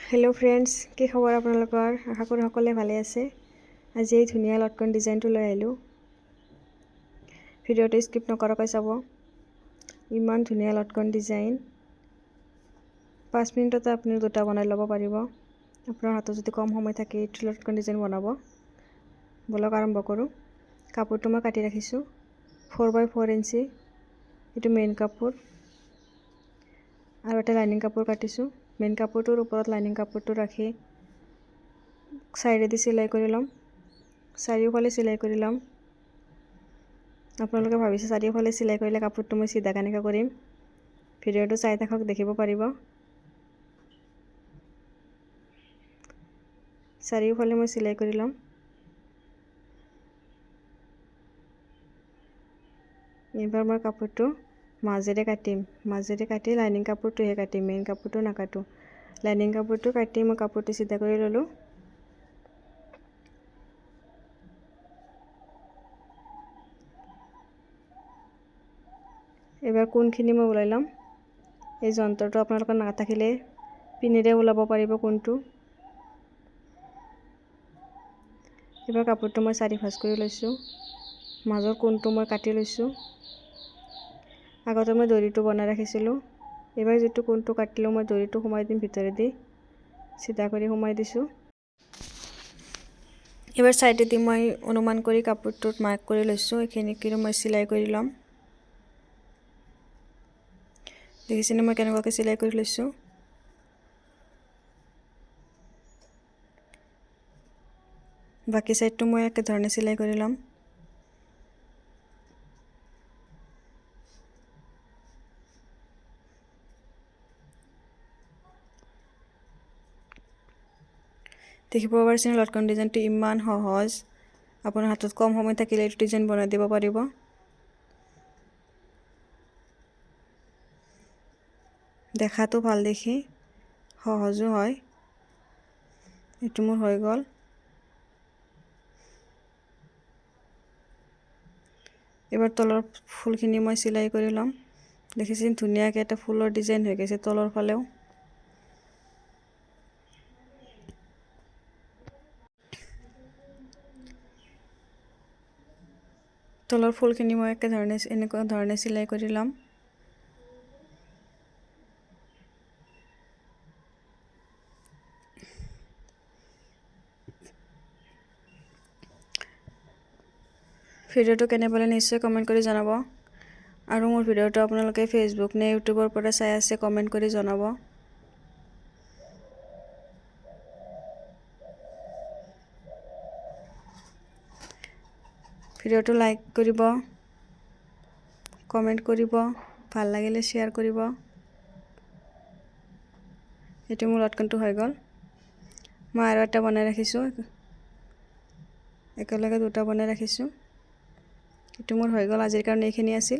Hello' friends, কি খবৰ আপোনালোকৰ? আশা কৰোঁ সকলোৱে ভালে আছে। আজি এই ধুনীয়া লটকন ডিজাইনটো লৈ আহিলোঁ। ভিডিঅ'টো স্কিপ নকৰাকৈ চাব। ইমান ধুনীয়া লটকন ডিজাইন। 5 মিনিটতে আপুনি দুটা বনাই ল'ব পাৰিব। আপোনাৰ হাতত যদি কম সময় থাকে এইটো লটকন ডিজাইন বনাব। বলক আৰম্ভ কৰোঁ। কাপোৰটো মই কাটি ৰাখিছোঁ 4x4 ইঞ্চি। এইটো মেইন কাপোৰ আৰু এটা লাইনিং কাপোৰ কাটিছোঁ। মেইন কাপোৰটোৰ ওপৰত লাইনিং কাপোৰটো ৰাখি চাইডেদি চিলাই কৰি ল'ম। চাৰিওফালে চিলাই কৰি ল'ম। আপোনালোকে ভাবিছে চাৰিওফালে চিলাই কৰিলে কাপোৰটো মই চিধা কেনেকৈ কৰিম। ভিডিঅ'টো চাই থাকক, দেখিব পাৰিব। চাৰিওফালে মই চিলাই কৰি ল'ম। এইবাৰ মই কাপোৰটো মাজেৰে কাটি লাইনিং কাপোৰটোহে কাটিম, মেইন কাপোৰটো নাকাটো। লাইনিং কাপোৰটো কাটি মই কাপোৰটো চিধা কৰি ল'লোঁ। এবাৰ কোনখিনি মই ওলাই ল'ম। এই যন্ত্ৰটো আপোনালোকৰ নাথাকিলে পিনেৰে ওলাব পাৰিব কোনটো। এবাৰ কাপোৰটো মই 4 ভাঁজ কৰি লৈছোঁ। মাজৰ কোনটো মই কাটি লৈছোঁ। আগতে মই দৰিটো বনাই ৰাখিছিলোঁ। এবাৰ যিটো কোনটো কাটিলোঁ মই দৰিটো সোমাই দিম ভিতৰেদি, চিধা কৰি সোমাই দিছোঁ। এবাৰ চাইডেদি মই অনুমান কৰি কাপোৰটোত মাৰ্ক কৰি লৈছোঁ। এইখিনিকে মই চিলাই কৰি ল'ম। দেখিছেনে মই কেনেকুৱাকৈ চিলাই কৰি লৈছোঁ। বাকী চাইডটো মই একেধৰণে চিলাই কৰি ল'ম। দেখিব পাৰিছেনে লটকন ডিজাইনটো ইমান সহজ। আপোনাৰ হাতত কম সময় থাকিলে এইটো ডিজাইন বনাই দিব পাৰিব। দেখাতো ভাল দেখি, সহজো হয়। এইটো মোৰ হৈ গ'ল। এবাৰ তলৰ ফুলখিনি মই চিলাই কৰি ল'ম। দেখিছেনে ধুনীয়াকৈ এটা ফুলৰ ডিজাইন হৈ গৈছে তলৰ ফালেও। তলৰ ফুলখিনি মই এনেকুৱা ধৰণে চিলাই কৰি ল'ম। ভিডিঅ'টো কেনে পালে নিশ্চয় কমেণ্ট কৰি জনাব। আৰু মোৰ ভিডিঅ'টো আপোনালোকে ফেচবুক নে ইউটিউবৰ পৰা চাই আছে কমেণ্ট কৰি জনাব। ভিডিঅ'টো লাইক কৰিব, কমেণ্ট কৰিব, ভাল লাগিলে শ্বেয়াৰ কৰিব। এইটো মোৰ লটকনটো হৈ গ'ল। মই আৰু এটা বনাই ৰাখিছোঁ, একেলগে দুটা বনাই ৰাখিছোঁ। এইটো মোৰ হৈ গ'ল। আজিৰ কাৰণে এইখিনি আছিল।